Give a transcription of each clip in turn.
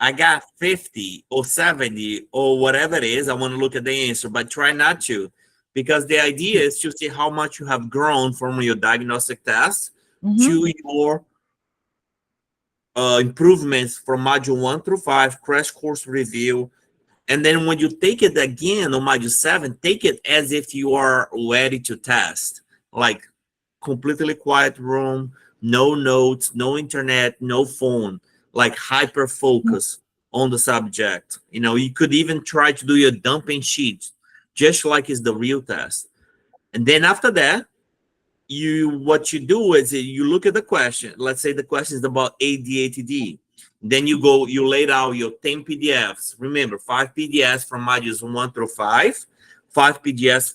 I got 50 or 70 or whatever it is. I want to look at the answer, but try not to, because the idea is to see how much you have grown from your diagnostic test to your improvements from module 1 through 5, crash course review. And then when you take it again on module 7, take it as if you are ready to test, like completely quiet room, no notes, no internet, no phone, like hyper focus on the subject. You know, you could even try to do your dumping sheet, just like it's the real test. And then after that, what you do is you look at the question. Let's say the question is about ADHD. Then you laid out your 10 PDFs. Remember, 5 PDFs from modules 1 through 5, 5 PDFs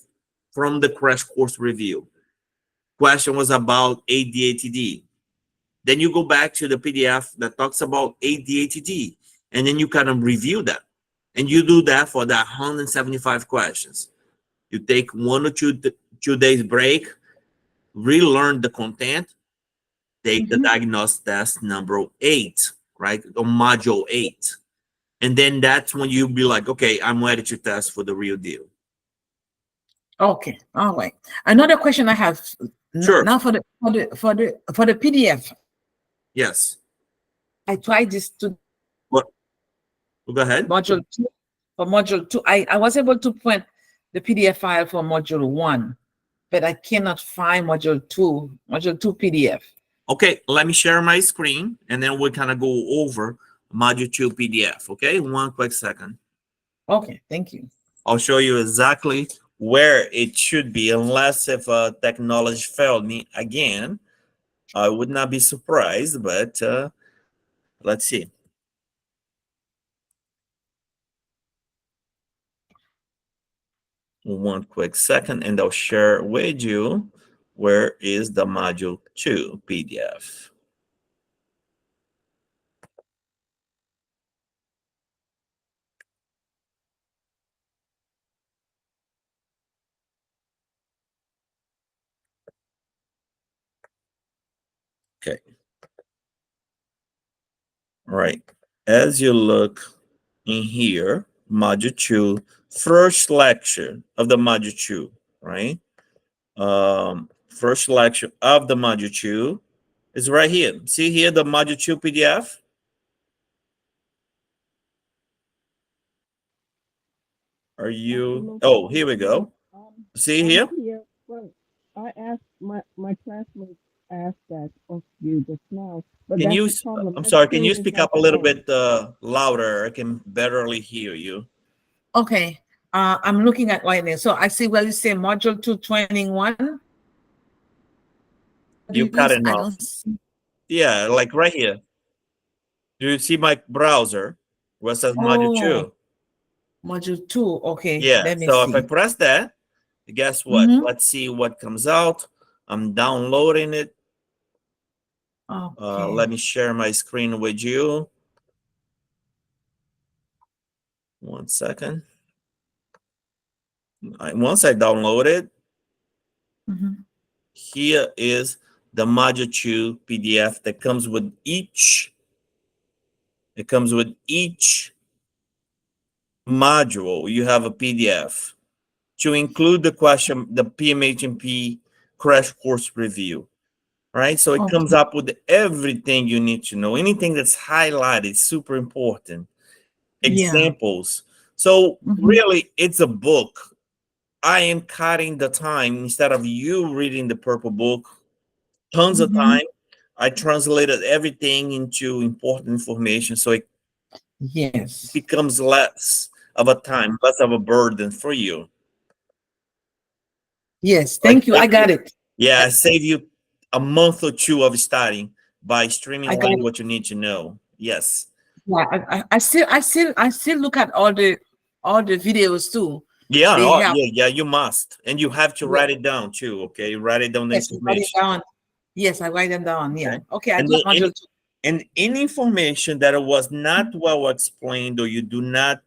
from the crash course review. Question was about ADHD. Then you go back to the PDF that talks about ADHD, and then you kind of review that. And you do that for that 175 questions. You take 1 or 2 days break, relearn the content, take the diagnostic test number 8, right? Or module 8. And then that's when you'll be like, okay, I'm ready to test for the real deal. Okay, all right. Another question I have Sure. now for the PDF. Yes. I tried this to What? Go ahead. module 2. For module 2, I was able to print the PDF file for module 1, but I cannot find module 2 PDF. Okay, let me share my screen, and then we'll kind of go over module 2 PDF. Okay, one quick second. Okay, thank you. I'll show you exactly where it should be, unless if technology failed me again. I would not be surprised, but let's see. One quick second, and I'll share with you where is the module 2 PDF. Okay. All right. As you look in here, module 2, first lecture of the module 2, right? First lecture of the module 2 is right here. See here the module 2 PDF? Are you? Oh, here we go. See here? I asked my classmates asked that of you just now. But Can you? that's the problem. I'm sorry. Can you Everything is speak not up a little there. bit louder? I can barely hear you. Okay, I'm looking at right now. So I see where you say module 2 training 1. You cut it I off. don't see. Yeah, like right here. Do you see my browser where it says module 2? Module 2. Okay, Yeah. let me So if I see. press that, guess what? Let's see what comes out. I'm downloading it. Okay. Let me share my screen with you. One second. Once I download it, here is the module 2 PDF that comes with each. It comes with each module. You have a PDF to include the question, the PMHNP crash course review. Right? So it comes up with everything you need to know. Anything that's highlighted, super important. Examples. So really, it's a book. I am cutting the time instead of you reading the purple book. Tons of time. I translated everything into important information, so it becomes less of a time, less of a burden for you. Yes, thank you. I got it. Yeah, I save you a month or 2 of studying by streamlining what you need to know. Yes. Yeah, I still look at all the videos too. Yeah, yeah, you must. And you have to write it down too, okay? Write it down the information. Yes, I write them down. Yeah. Okay, I and, got module 2. And any information that was not well explained or you do not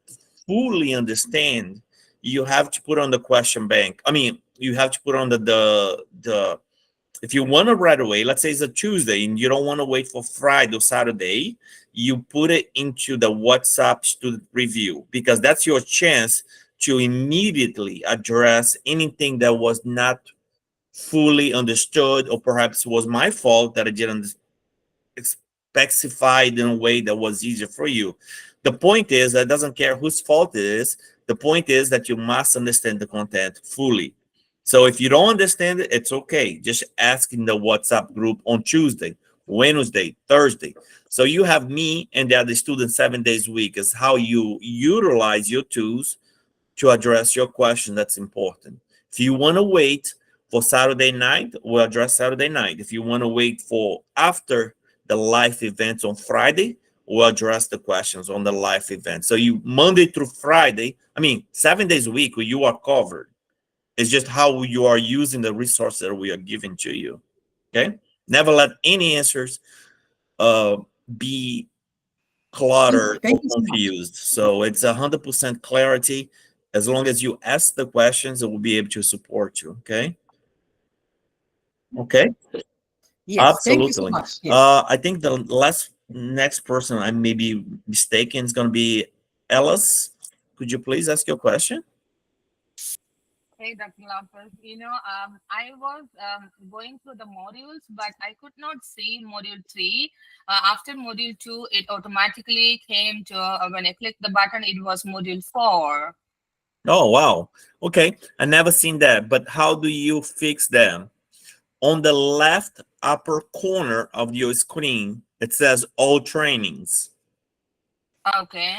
fully understand, you have to put on the question bank. I mean, you have to put on the if you want to right away, let's say it's a Tuesday and you don't want to wait for Friday or Saturday, you put it into the WhatsApp student review, because that's your chance to immediately address anything that was not fully understood, or perhaps was my fault that I didn't specify in a way that was easier for you. The point is that it doesn't care whose fault it is. The point is that you must understand the content fully. So if you don't understand it, it's okay. Just ask in the WhatsApp group on Tuesday, Wednesday, Thursday. So you have me and the other students 7 days a week is how you utilize your tools to address your question that's important. If you want to wait for Saturday night, we'll address Saturday night. If you want to wait for after the live events on Friday, we'll address the questions on the live event. So you Monday through Friday, 7 days a week, you are covered. It's just how you are using the resources that we are giving to you. Okay. Never let any answers be cluttered or Thank you so much. confused. So it's 100% clarity. As long as you ask the questions, it will be able to support you. Okay. Okay. Yes, thank you so Absolutely. much. Yes. I think the next person I may be mistaken is going to be Ellis. Could you please ask your question? Hey, Dr. Lopez. I was going through the modules, but I could not see module 3. After module 2, it automatically came to, when I clicked the button, it was module 4. Oh, wow. Okay. I never seen that, but how do you fix them? On the left upper corner of your screen, it says all trainings. Okay.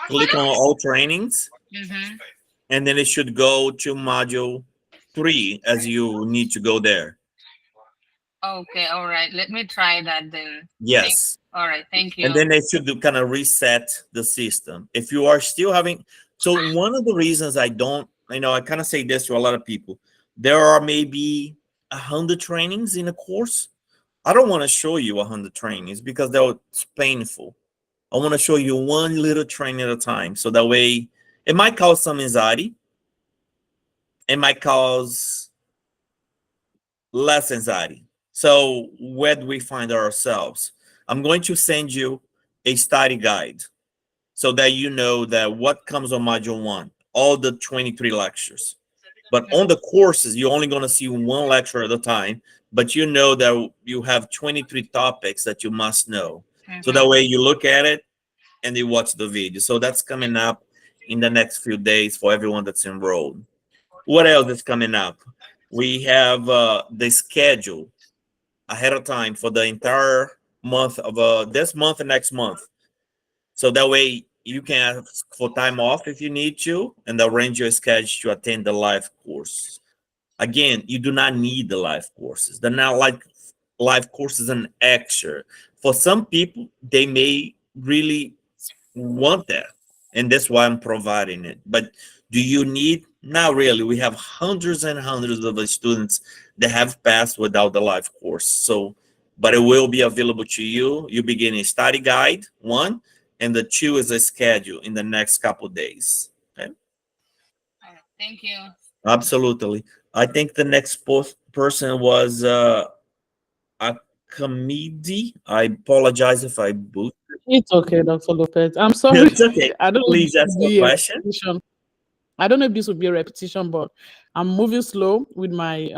Click on all trainings, Mm-hmm. and then it should go to module 3 as you need to go there. Okay. All right. Let me try that then. Yes. All right. Thank you. And then they should do kind of reset the system. If you are still having, so one of the reasons I don't, I kind of say this to a lot of people, there are maybe 100 trainings in a course. I don't want to show you 100 trainings because that's painful. I want to show you one little training at a time. So that way it might cause some anxiety. It might cause less anxiety. So where do we find ourselves? I'm going to send you a study guide so that you know that what comes on module 1, all the 23 lectures. But on the courses, you're only going to see one lecture at a time, but you know that you have 23 topics that you must know. So that way you look at it and you watch the video. So that's coming up in the next few days for everyone that's enrolled. What else is coming up? We have the schedule ahead of time for the entire month of this month and next month. So that way you can ask for time off if you need to and arrange your schedule to attend the live course. Again, you do not need the live courses. They're not like live courses an extra. For some people, they may really want that. And that's why I'm providing it. But do you need? Not really. We have hundreds and hundreds of students that have passed without the live course. So, but it will be available to you. You begin a study guide, 1, and the 2 is a schedule in the next couple of days. Okay. All right. Thank you. Absolutely. I think the next person was a comedy. I apologize if I boot. It's okay, Dr. Lopez. I'm sorry. It's okay. I don't know if Please this ask will your be a question. repetition. I don't know if this will be a repetition, but I'm moving slow with my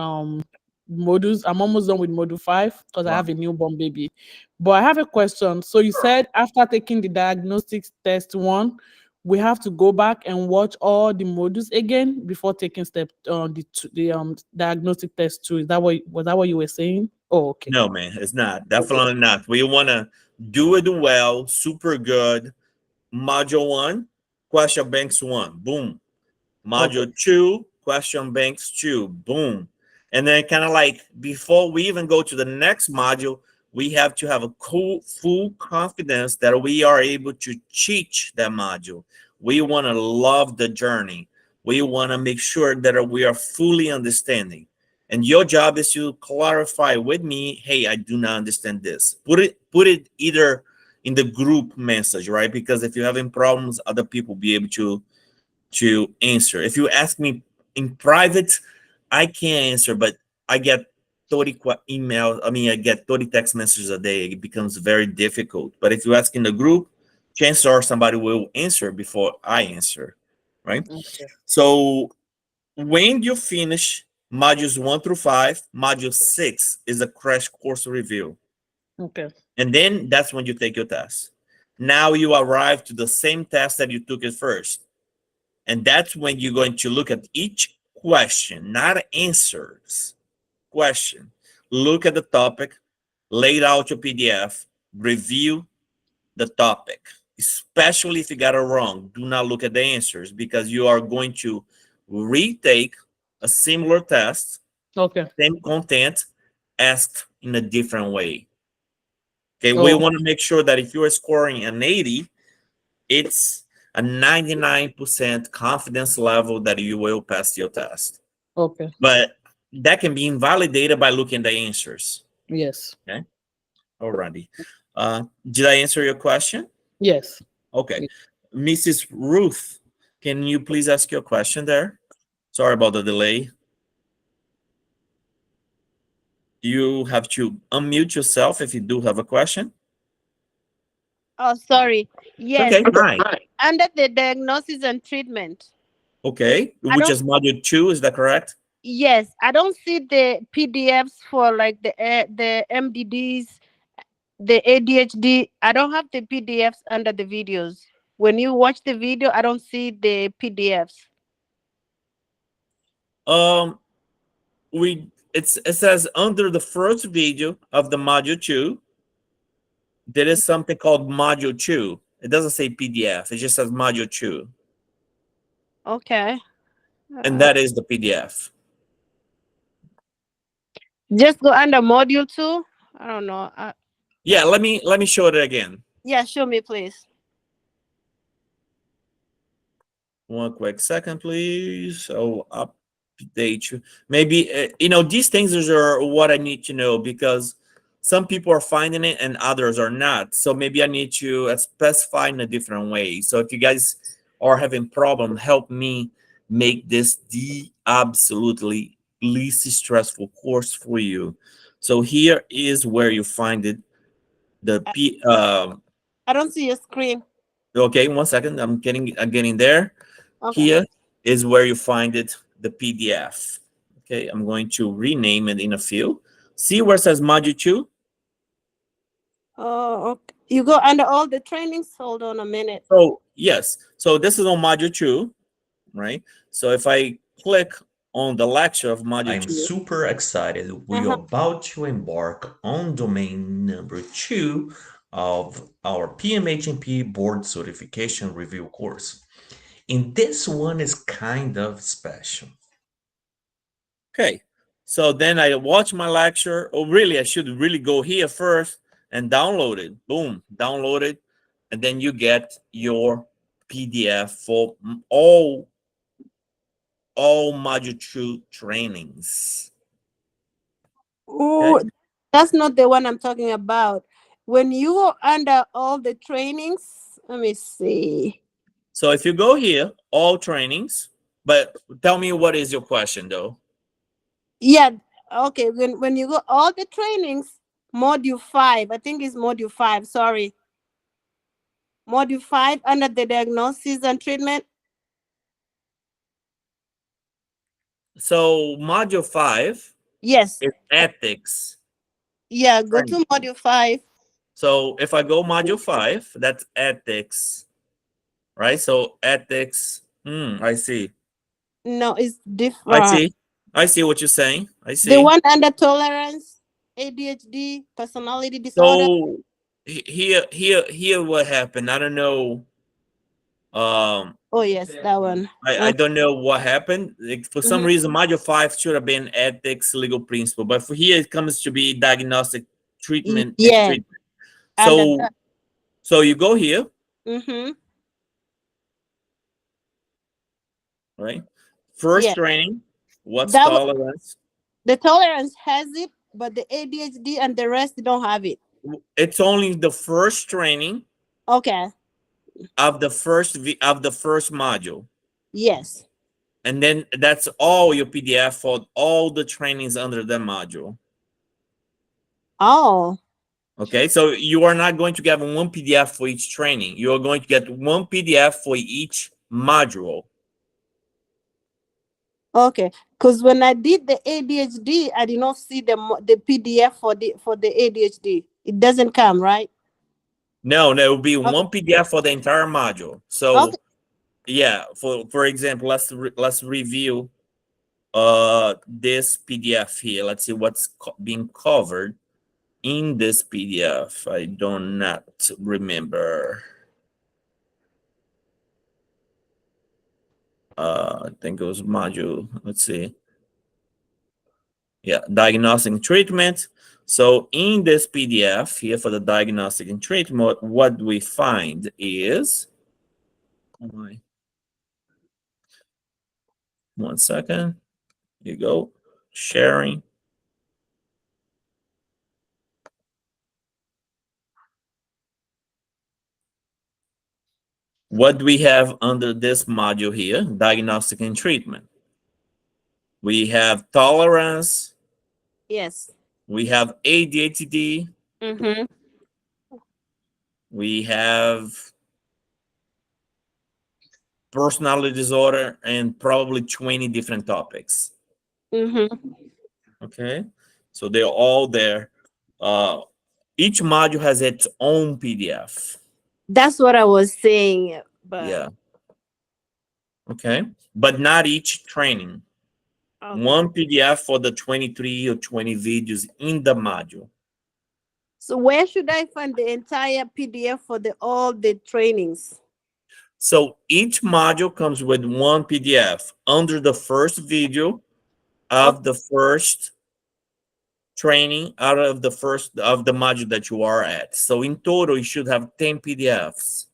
modules. I'm almost done with module 5 because I Wow. have a newborn baby. But I have a question. So you said after taking the diagnostics test 1, we have to go back and watch all the modules again before taking the diagnostic test 2. Was that what you were saying? Oh, okay. No, man, it's not. Definitely not. We want to do it well, super good. Module 1, question banks 1, boom. Module 2, question banks 2, boom. And then kind of like before we even go to the next module, we have to have a full confidence that we are able to teach that module. We want to love the journey. We want to make sure that we are fully understanding. And your job is to clarify with me, hey, I do not understand this. Put it either in the group message, right? Because if you're having problems, other people will be able to answer. If you ask me in private, I can't answer, but I get 30 emails, I get 30 text messages a day, it becomes very difficult. But if you ask in the group, chances are somebody will answer before I answer, right? Okay. So when you finish modules 1 through 5, module 6 is a crash course review. Okay. And then that's when you take your test. Now you arrive to the same test that you took at first. And that's when you're going to look at each question, not answers, question. Look at the topic, lay out your PDF, review the topic, especially if you got it wrong. Do not look at the answers because you are going to retake a similar test, Okay. same content, asked in a different way. Okay, we Oh, want to make sure that if you are scoring an 80, it's a 99% confidence level that you will pass your test. okay. But that can be invalidated by looking at the answers. Yes. Okay, alrighty. Did I answer your question? Yes. Okay. Mrs. Ruth, can you please ask your question there? Sorry about the delay. You have to unmute yourself if you do have a question. Oh, sorry. Yes, Okay, hi. under the diagnosis and treatment. Okay, I which don't- is module 2, is that correct? Yes, I don't see the PDFs for like the MDDs, the ADHD. I don't have the PDFs under the videos. When you watch the video, I don't see the PDFs. It says under the first video of the module 2, there is something called module 2. It doesn't say PDF, it just says module 2. Okay. And that is the PDF. Just go under module 2. I don't know. Yeah, let me show it again. Yeah, show me, please. One quick second, please. I'll update you. Maybe, these things are what I need to know because some people are finding it and others are not. So maybe I need to specify in a different way. So if you guys are having problem, help me make this the absolutely least stressful course for you. So here is where you find it. I don't see your screen. Okay, 1 second. I'm getting there. Okay. Here is where you find it, the PDF. Okay, I'm going to rename it in a few. See where it says module 2? Oh, okay. You go under all the trainings. Hold on a minute. So yes, so this is on module 2, right? So if I click on the lecture of module I'm 2, super excited. We're about to embark on domain number 2 of our PMHNP board certification review course. And this one is kind of special. okay, so then I watch my lecture. Oh, really, I should really go here first and download it. Boom, download it. And then you get your PDF for all module 2 trainings. Oh, that's not the one I'm talking about. When you go under all the trainings, let me see. So if you go here, all trainings, but tell me what is your question though? Yeah, okay. When you go all the trainings, module 5, I think it's module 5, sorry. Module 5 under the diagnosis and treatment. So module 5 Yes. is ethics. Yeah, go to module 5. So if I go module 5, that's ethics, right? So ethics, I see. No, it's different. I see what you're saying. I see. The one under tolerance, ADHD, personality disorder. So here what happened. I don't know. Oh yes, that one. I don't know what happened. Like, for some reason, module 5 should have been ethics, legal principle, but for here it comes to be diagnostic treatment. and Yeah. treatment. So you go here, right? First training. What's tolerance? The tolerance has it, but the ADHD and the rest don't have it. It's only the first training. Okay. Of the first module. Yes. And then that's all your PDF for all the trainings under that module. Oh, Okay, so you are not going to get one PDF for each training. You are going to get one PDF for each module. okay. Because when I did the ADHD, I did not see the PDF for the ADHD. It doesn't come, right? No, there will be Okay. one PDF for the entire module. So Okay. yeah, for example, let's review this PDF here. Let's see what's being covered in this PDF. I do not remember. I think it was module. Let's see. Yeah, diagnostic and treatment. So in this PDF here for the diagnostic and treatment, what we find is, oh my, 1 second. Here you go. Sharing. What do we have under this module here? Diagnostic and treatment. We have tolerance. Yes. We have ADHD. Mm-hmm. We have personality disorder and probably 20 different topics. Mm-hmm. Okay. So they're all there. Each module has its own PDF. That's what I was saying. But Yeah. Okay. But not each training. okay. One PDF for the 23 or 20 videos in the module. So where should I find the entire PDF for all the trainings? So each module comes with one PDF under the first video of the first training out of the first of the module that you are at. So in total, you should have 10 PDFs.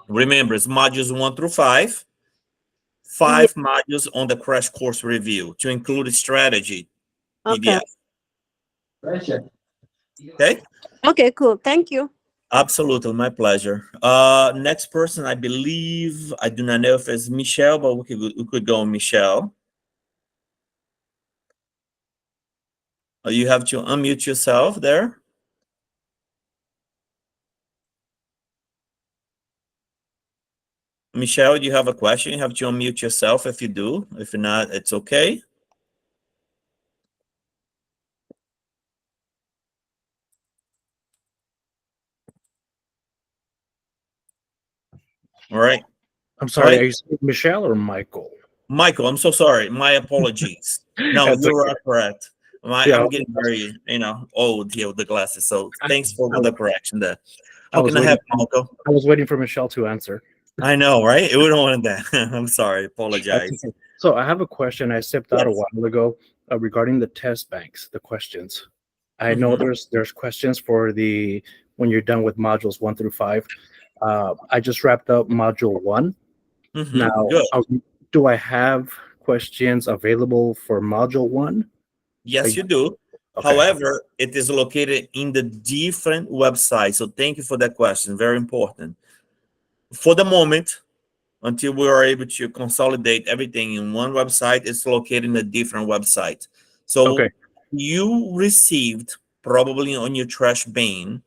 Remember, it's modules 1 through 5. 5 modules on the crash course review to include strategy Okay. PDF. Okay. Okay, cool. Thank you. Absolutely, my pleasure. Next person, I believe, I do not know if it's Michelle, but we could go Michelle. You have to unmute yourself there. Michelle, do you have a question? You have to unmute yourself if you do. If not, it's okay. All right. I'm sorry, Right. are you saying Michelle or Michael? Michael, I'm so sorry. My apologies. No, That's you okay. are correct. Yeah. I'm getting very, old here with the glasses. So thanks for the correction there. I How was can I waiting- help, Michael? I was waiting for Michelle to answer. I know, right? We don't want that. I'm sorry. Apologize. That's okay. So I have a question I stepped out a Yes. while ago regarding the test banks, the questions. I know Mhm. there's questions for when you're done with modules 1 through 5. I just wrapped up module 1. Mhm. Now, Good. do I have questions available for module 1? Yes, you do. Okay. However, it is located in the different website. So thank you for that question. Very important. For the moment, until we are able to consolidate everything in one website, it's located in a different website. So Okay. you received probably on your trash bin,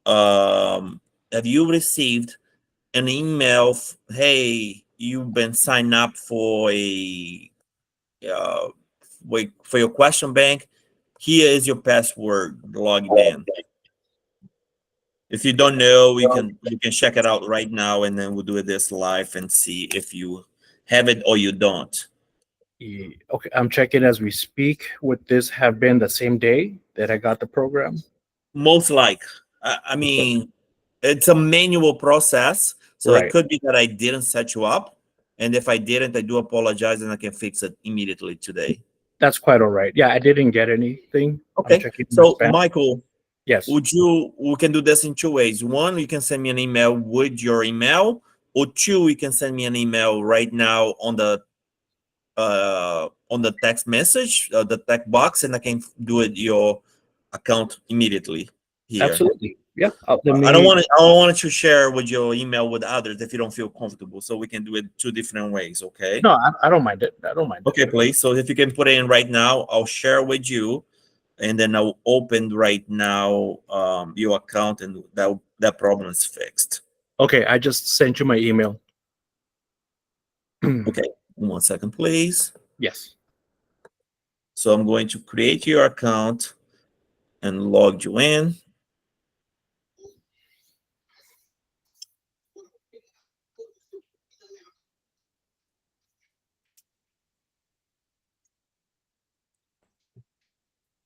have you received an email? Hey, you've been signed up for for your question bank. Here is your password. Log in. If you don't know, you can check it out right now, and then we'll do this live and see if you have it or you don't. Okay, I'm checking as we speak. Would this have been the same day that I got the program? Most like, I mean, it's a manual process, so Right. it could be that I didn't set you up, and if I didn't, I do apologize, and I can fix it immediately today. That's quite all right. Yeah, I didn't get anything. I'm Okay, checking my so spam. Michael, Yes. we can do this in 2 ways. One, you can send me an email with your email, or 2, you can send me an email right now on the text message, the text box, and I can do it your account immediately here. Absolutely. Yeah. I don't want to share with your email with others if you don't feel comfortable. So we can do it two different ways. Okay. No, I don't mind it. I don't mind it. Okay, please. So if you can put it in right now, I'll share with you, and then I'll open right now your account, and that problem is fixed. Okay, I just sent you my email. Okay, 1 second, please. Yes. So I'm going to create your account and log you in.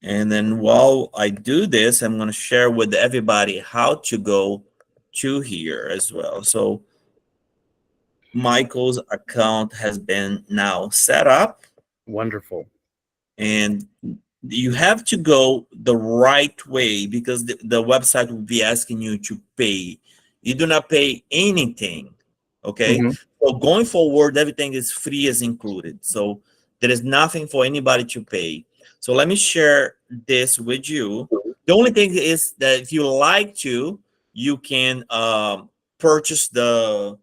And then while I do this, I'm going to share with everybody how to go to here as well. So Michael's account has been now set up, Wonderful. and you have to go the right way because the website will be asking you to pay. You do not pay anything. Okay. Mhm. So going forward, everything is free as included. So there is nothing for anybody to pay. So let me share this with you. The only thing is that if you like to, you can purchase the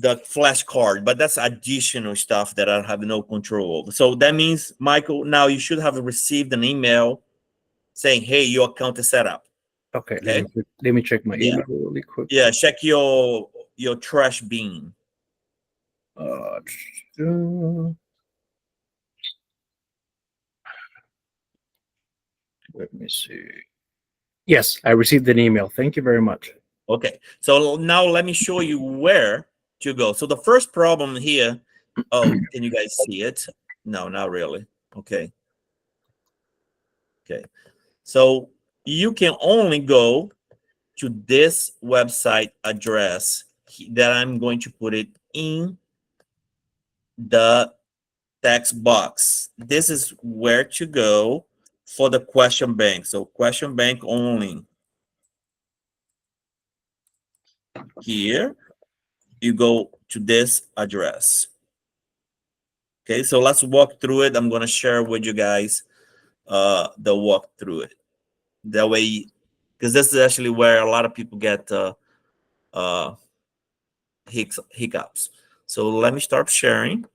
flashcard, but that's additional stuff that I have no control over. So that means, Michael, now you should have received an email saying, hey, your account is set up. Okay, Okay. let me check my Yeah. email really quick. Yeah, check your trash bin. Let me see. Yes, I received an email. Thank you very much. Okay, so now let me show you where to go. So the first problem here, oh, can you guys see it? No, not really. Okay. Okay, so you can only go to this website address that I'm going to put it in the text box. This is where to go for the question bank. So question bank only. Here, you go to this address. Okay, so let's walk through it. I'm going to share with you guys the walk through it. That way, because this is actually where a lot of people get hiccups. So let me start sharing.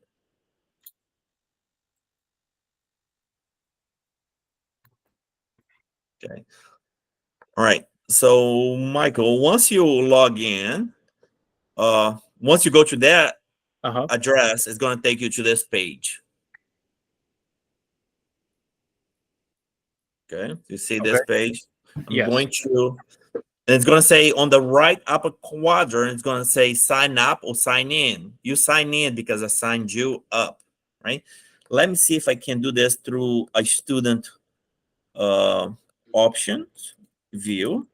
Okay. All right. So Michael, once you log in, once you go to that address, it's going to take you to this page. Okay. You see this page? I'm going to, and it's going to say on the right upper quadrant, it's going to say sign up or sign in. You sign in because I signed you up, right? Let me see if I can do this through a student options view.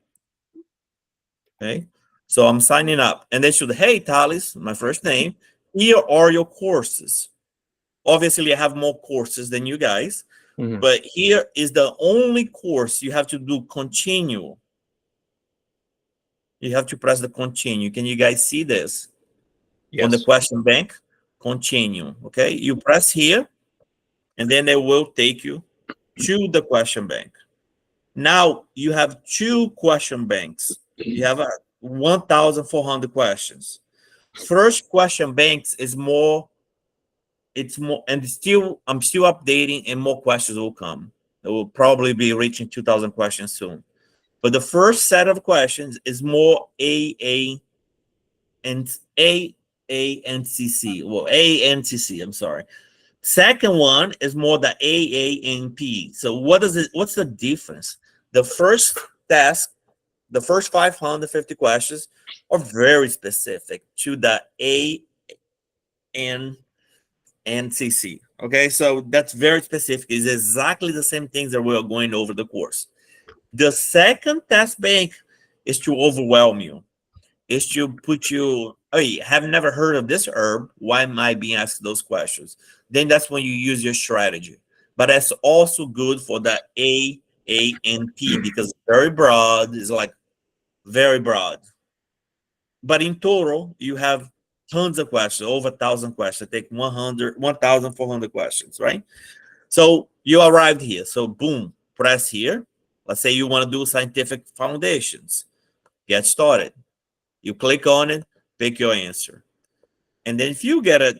Okay. So I'm signing up, and they should, hey, Thales, my first name, here are your courses. Obviously, I have more courses than you guys, but here is the only course you have to do continue. You have to press the continue. Can you guys see this? Yes. On the question bank, continue. Okay. You press here, and then they will take you to the question bank. Now you have two question banks. You have 1,400 questions. First question banks is more, it's more, and still, I'm still updating, and more questions will come. It will probably be reaching 2,000 questions soon. But the first set of questions is more AA and CC. Well, ANCC, I'm sorry. Second one is more the AANP. So what is it? What's the difference? The first task, the first 550 questions are very specific to the ANCC. Okay, so that's very specific. It's exactly the same things that we're going over the course. The second test bank is to overwhelm you. Is to put you, hey, have never heard of this herb. Why am I being asked those questions? Then that's when you use your strategy. But that's also good for the AANP because it's very broad. It's like very broad. But in total, you have tons of questions, over 1,000 questions. Take 1,400 questions, right? So you arrived here. So boom, press here. Let's say you want to do scientific foundations. Get started. You click on it, pick your answer. And then if you get it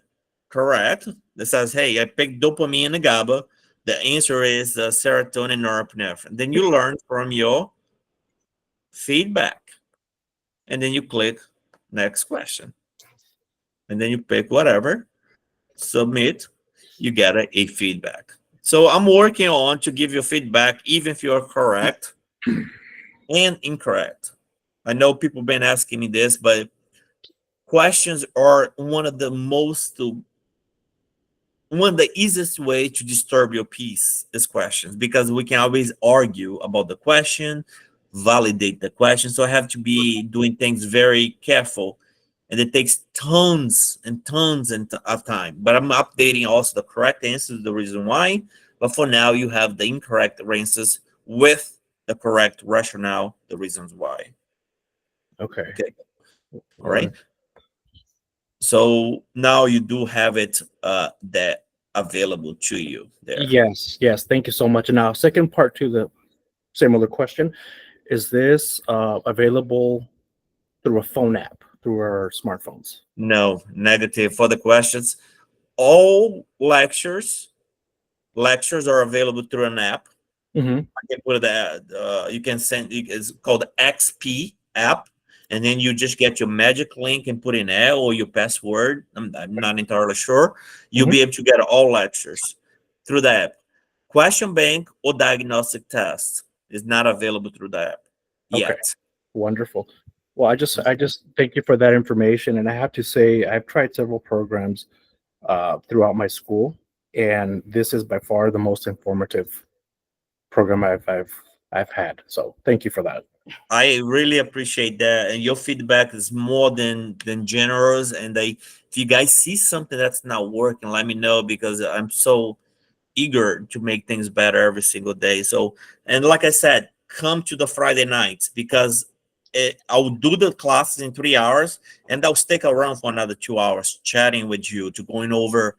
correct, that says, hey, I picked dopamine and GABA. The answer is serotonin, norepinephrine. Then you learn from your feedback. And then you click next question. And then you pick whatever, submit, you get a feedback. So I'm working on to give you feedback, even if you're correct and incorrect. I know people been asking me this, but questions are one of the easiest way to disturb your peace is questions, because we can always argue about the question, validate the question. So I have to be doing things very careful, and it takes tons and tons of time. But I'm updating also the correct answers, the reason why. But for now, you have the incorrect answers with the correct rationale, the reasons why. Okay. All right. So now you do have it that available to you there. Yes. Thank you so much. Now, second part to the similar question: is this available through a phone app, through our smartphones? No, negative for the questions. All lectures are available through an app. Mm-hmm. I can put it. You can send. It's called XP app. And then you just get your magic link and put in there, or your password. I'm not entirely sure. You'll be able to get all lectures through the app. Question bank or diagnostic test is not available through the app yet. Okay. Wonderful. Well, I just thank you for that information. And I have to say, I've tried several programs throughout my school, and this is by far the most informative program I've had. So thank you for that. I really appreciate that, and your feedback is more than generous. And if you guys see something that's not working, let me know, because I'm so eager to make things better every single day. So, and like I said, come to the Friday nights, because I'll do the classes in 3 hours, and I'll stick around for another 2 hours chatting with you, to going over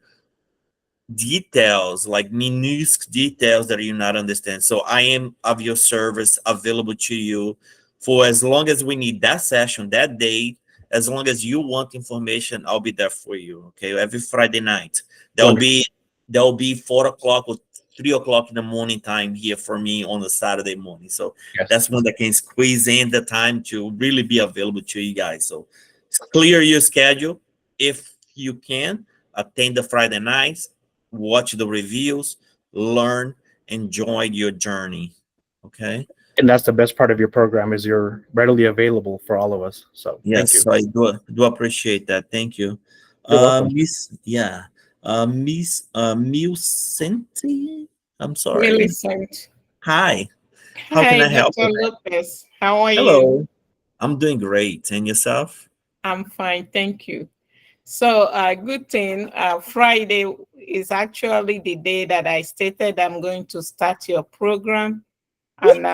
details, like minuscule details that you not understand. So I am of your service, available to you for as long as we need that session, that day. As long as you want information, I'll be there for you. Okay, every Friday night. There'll be 4 o'clock or 3 o'clock in the morning time here for me on the Saturday morning. So that's when I can squeeze in the time to really be available to you guys. So clear your schedule if you can. Attend the Friday nights, watch the reviews, learn, enjoy your journey. Okay. And that's the best part of your program, is you're readily available for all of us. So yes, thank you. I do appreciate that. Thank you. You're welcome. Miss Milcenti, I'm sorry. Millicent. Hi. How can Hi, I help Dr. you? Lopez. How are you? Hello. I'm doing great. And yourself? I'm fine, thank you. So, good thing. Friday is actually the day that I stated I'm going to start your program, and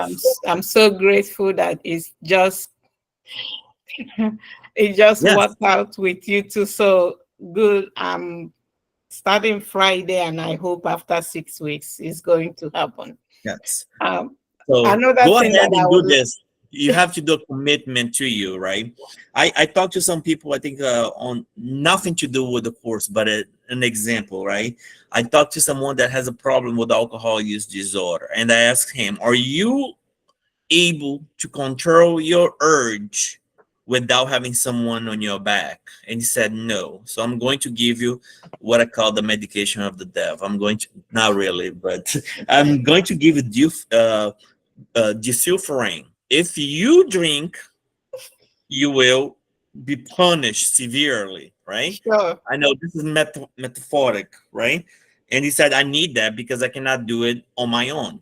I'm so grateful that it just Yes. worked out with you too. So good. I'm starting Friday, and I hope after 6 weeks it's going to happen. Yes. So another go thing ahead that I and do would this. You have to do a commitment to you, right? I talked to some people, I think on nothing to do with the course, but an example, right? I talked to someone that has a problem with alcohol use disorder, and I asked him, are you able to control your urge without having someone on your back? And he said no. So I'm going to give you what I call the medication of the devil. I'm going to, not really, but I'm going to give you desulfurin. If you drink, you will be punished severely, right? Sure. I know this is metaphoric, right? And he said, I need that because I cannot do it on my own.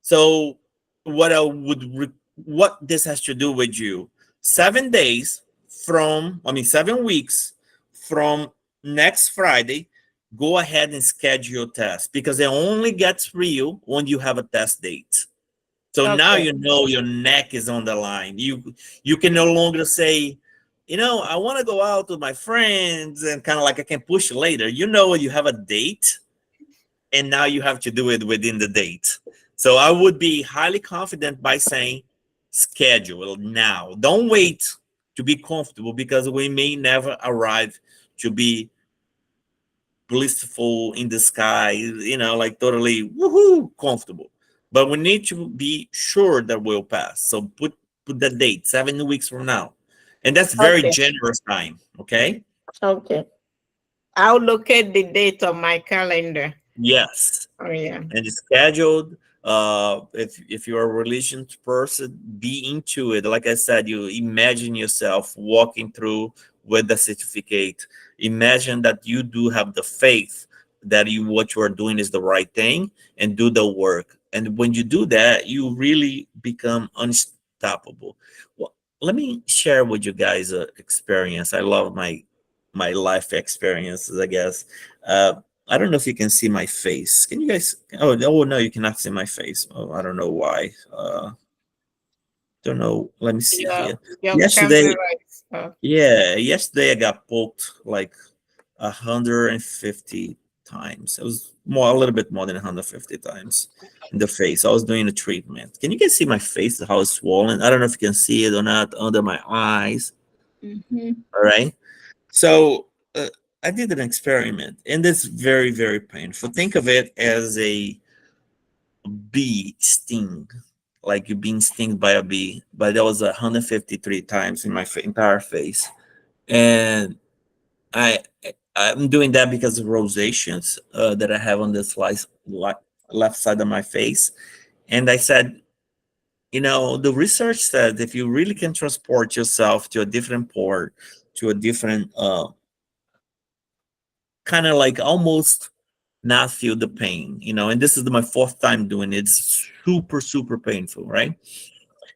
So what this has to do with you, 7 days from, 7 weeks from next Friday, go ahead and schedule your test, because it only gets real when you have a test date. So now you know your neck is on the line. You can no longer say, I want to go out with my friends and kind of like I can push later. You have a date, and now you have to do it within the date. So I would be highly confident by saying schedule now. Don't wait to be comfortable, because we may never arrive to be blissful in the sky, like totally woohoo comfortable. But we need to be sure that we'll pass. So put the date 7 weeks from now. And that's very Okay. generous time. Okay. Okay. I'll locate the date on my calendar. Yes. Oh yeah. And it's scheduled. If you're a religious person, be into it. Like I said, you imagine yourself walking through with the certificate. Imagine that you do have the faith that what you are doing is the right thing, and do the work. And when you do that, you really become unstoppable. Well, let me share with you guys a experience. I love my life experiences, I guess. I don't know if you can see my face. Can you guys? Oh, no, you cannot see my face. Oh, I don't know why. Don't know. Let me see here. Your Yesterday, camera is off. yesterday I got poked like 150 times. It was a little bit more than 150 times in the face. I was doing a treatment. Can you guys see my face? How it's swollen? I don't know if you can see it or not under my eyes. All right. So I did an experiment, and it's very, very painful. Think of it as a bee sting, like you're being stung by a bee, but that was 153 times in my entire face. And I I'm doing that because of rosaceans that I have on this left side of my face. And I said, the research said if you really can transport yourself to a different port, to a different kind of like almost not feel the pain, and this is my fourth time doing it. It's super, super painful, right?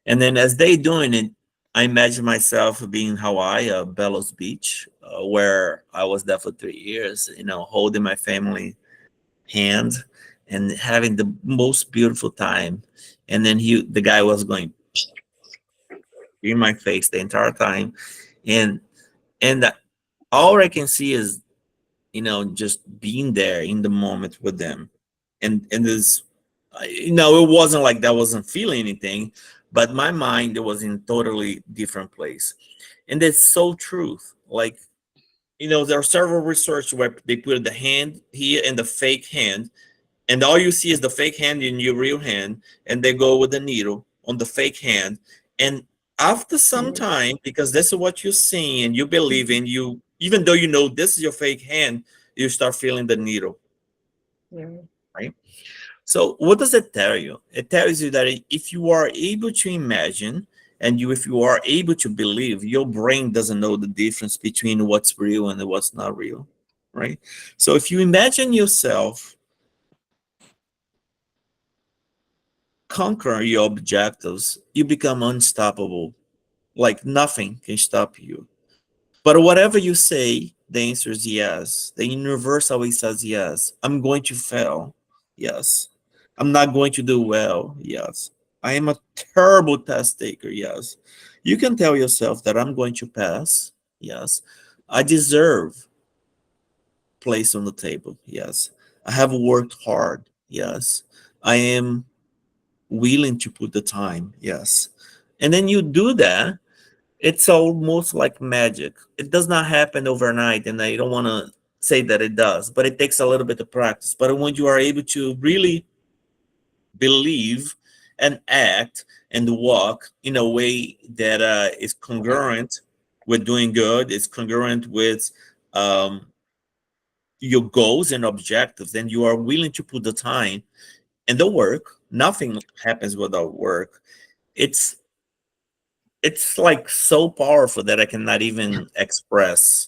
And then as they doing it, I imagine myself being in Hawaii, Bellows Beach, where I was there for 3 years, holding my family hand and having the most beautiful time. And then the guy was going in my face the entire time. And all I can see is just being there in the moment with them. And this, it wasn't like that, wasn't feeling anything, but my mind, it was in a totally different place. And it's so truth. Like, there are several research where they put the hand here and the fake hand, and all you see is the fake hand in your real hand, and they go with the needle on the fake hand. And after some time, because this is what you're seeing and you believe in, you, even though this is your fake hand, you start feeling the needle. Right? So what does it tell you? It tells you that if you are able to imagine, and if you are able to believe, your brain doesn't know the difference between what's real and what's not real, right? So if you imagine yourself conquer your objectives, you become unstoppable. Like nothing can stop you. But whatever you say, the answer is yes. The universe always says yes. I'm going to fail. Yes. I'm not going to do well. Yes. I am a terrible test taker. Yes. You can tell yourself that I'm going to pass. Yes. I deserve place on the table. Yes. I have worked hard. Yes. I am willing to put the time. Yes. And then you do that. It's almost like magic. It does not happen overnight, and I don't want to say that it does, but it takes a little bit of practice. But when you are able to really believe and act and walk in a way that is congruent with doing good, is congruent with your goals and objectives, and you are willing to put the time and the work, nothing happens without work. It's like so powerful that I cannot even express.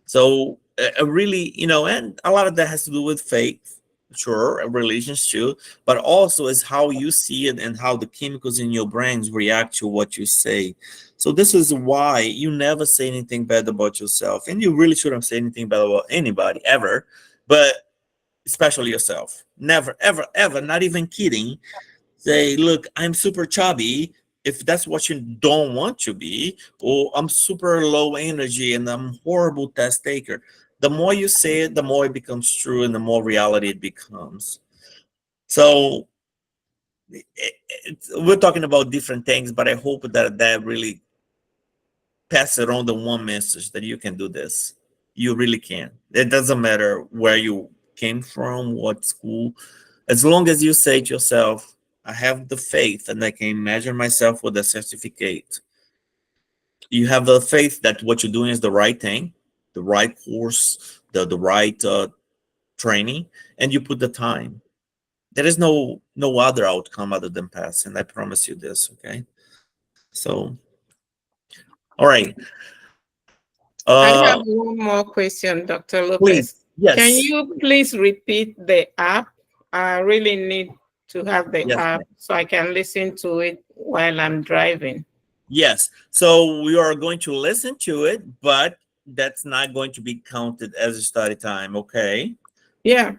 So really, and a lot of that has to do with faith, sure, religions too, but also is how you see it and how the chemicals in your brains react to what you say. So this is why you never say anything bad about yourself, and you really shouldn't say anything bad about anybody ever, but especially yourself. Never, ever, ever, not even kidding. Say, look, I'm super chubby, if that's what you don't want to be, or I'm super low energy and I'm horrible test taker. The more you say it, the more it becomes true and the more reality it becomes. So we're talking about different things, but I hope that really passes on the one message that you can do this. You really can. It doesn't matter where you came from, what school, as long as you say to yourself, I have the faith and I can measure myself with a certificate. You have the faith that what you're doing is the right thing, the right course, the right training, and you put the time. There is no other outcome other than passing. I promise you this. Okay. So, all right. I have one more question, Dr. Lopez. Please. Yes. Can you please repeat the app? I really need to have the Yes, app so I can listen to it while I'm driving. Yes. So we are going to listen to it, but that's not going to be counted as a study time. Okay. Yeah.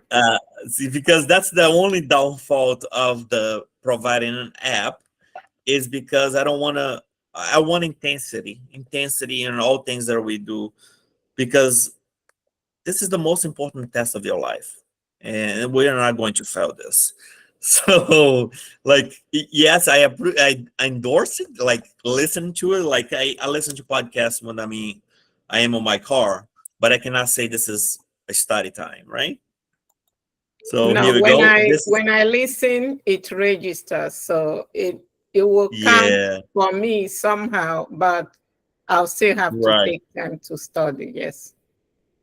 See, because that's the only downfall of the providing an app is because I want intensity in all things that we do, because this is the most important test of your life and we're not going to fail this. So like, yes, I endorse it, like listen to it. Like I listen to podcasts when I am on my car, but I cannot say this is a study time, right? So No, here we go. when I listen, it registers, so it will count Yeah, for me somehow, but I'll still have to right. take time to study. Yes.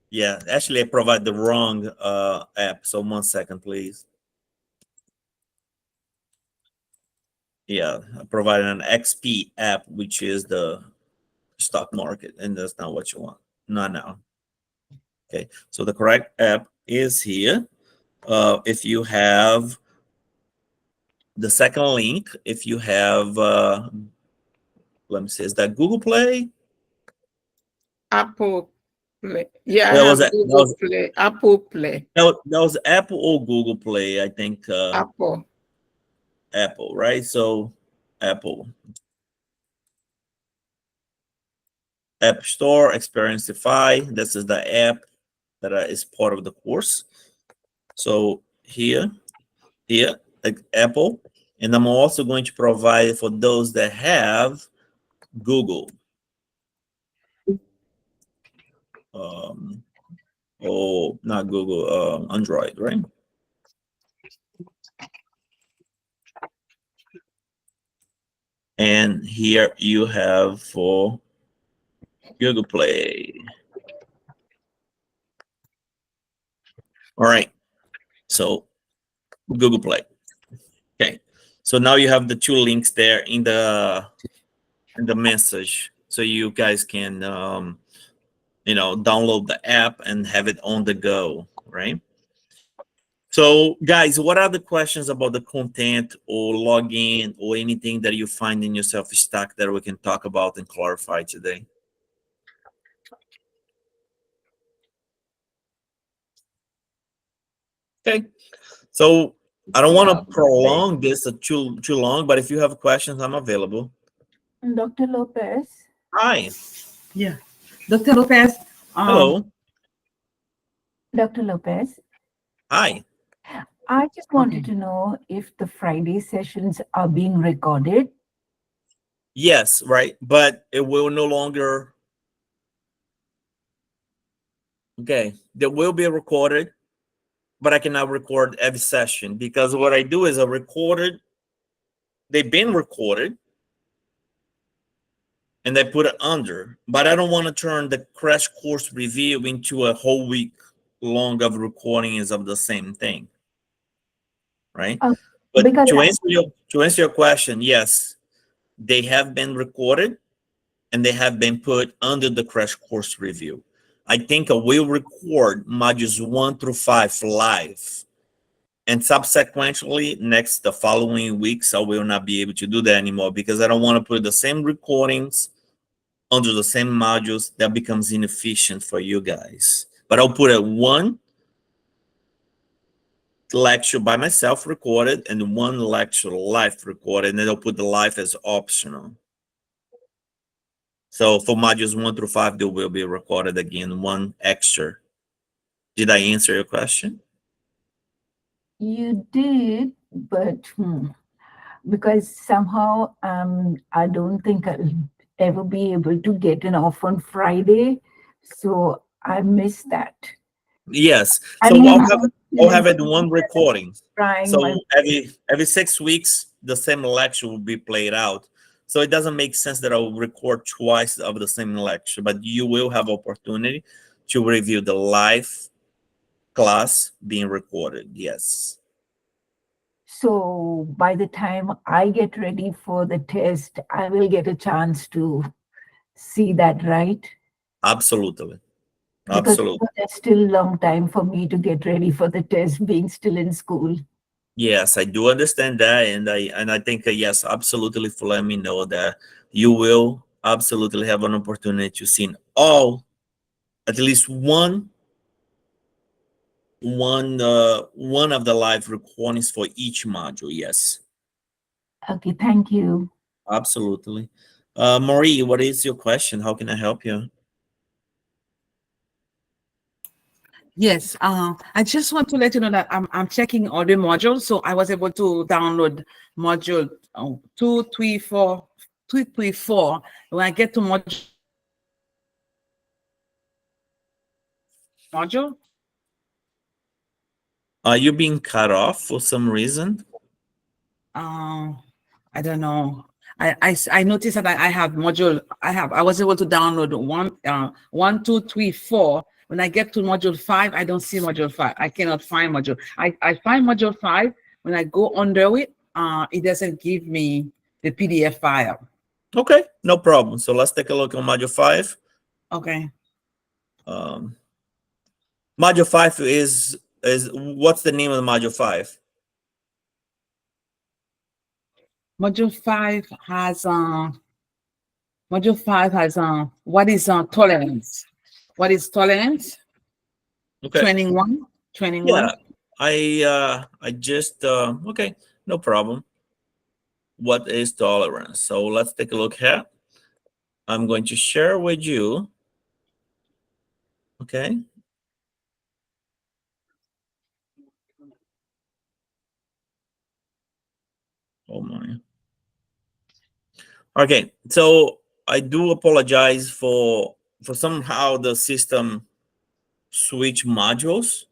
Yeah, actually I provide the wrong app. So 1 second, please. Yeah, I provided an XP app, which is the stock market, and that's not what you want. Not now. Okay, so the correct app is here. If you have the second link, if you have, let me see, is that Google Play? Apple Play. Yeah, I That have was Google Play, Apple Play, that was Apple or Google Play, I think. Apple. Apple, right? So Apple. App Store, Experiencify. This is the app that is part of the course. So here, like Apple, and I'm also going to provide for those that have Google. Oh, not Google, Android, right? And here you have for Google Play. All right, so Google Play. Okay, so now you have the two links there in the message, so you guys can download the app and have it on the go, right? So guys, what are the questions about the content or login or anything that you find in yourself stuck that we can talk about and clarify today? Okay, so I don't want to prolong this too long, but if you have questions, I'm available. Dr. Lopez. Hi. Yeah. Dr. Lopez. Hello. Dr. Lopez. Hi. I just wanted to know if the Friday sessions are being recorded. Yes, right. But it will no longer. Okay, they will be recorded, but I cannot record every session because what I do is I recorded. They've been recorded, and I put it under. But I don't want to turn the crash course review into a whole week long of recordings of the same thing, right? But to answer your question, yes, they have been recorded, and they have been put under the crash course review. I think I will record modules 1 through 5 live. And subsequently, the following weeks, I will not be able to do that anymore because I don't want to put the same recordings under the same modules. That becomes inefficient for you guys. But I'll put one lecture by myself recorded and one lecture live recorded, and then I'll put the live as optional. So for modules 1 through 5, they will be recorded again, one extra. Did I answer your question? You did, but because somehow I don't think I'll ever be able to get an off on Friday. So I miss that. Yes. I So mean, I'll have it one recording. trying So my every 6 weeks, the same lecture will be played out. So it doesn't make sense that I'll record twice of the same lecture, but you will have opportunity to review the live class being recorded. Yes. So by the time I get ready for the test, I will get a chance to see that, right? Absolutely. Because Absolutely. there's still a long time for me to get ready for the test, being still in school. Yes, I do understand that, and I think yes, absolutely. For let me know that you will absolutely have an opportunity to see all, at least one of the live recordings for each module. Yes, Okay, thank you. absolutely. Marie, what is your question? How can I help you? Yes, I just want to let you know that I'm checking all the modules, so I was able to download module 2, 3, 4, 2, 3, 4. When I get to module, Are you being cut off for some reason? I don't know. I noticed that I have module. I was able to download 1, 2, 3, 4. When I get to module 5, I don't see module 5. I cannot find module. I find module 5. When I go under it, it doesn't give me the PDF file. Okay, no problem. So let's take a look on module 5. Okay. Module 5 is what's the name of the module 5? Module 5 has what is tolerance? What is tolerance? Okay. Training one. Yeah, I just okay, no problem. What is tolerance? So let's take a look here. I'm going to share with you. Okay. Oh my. Okay, so I do apologize for somehow the system switch modules.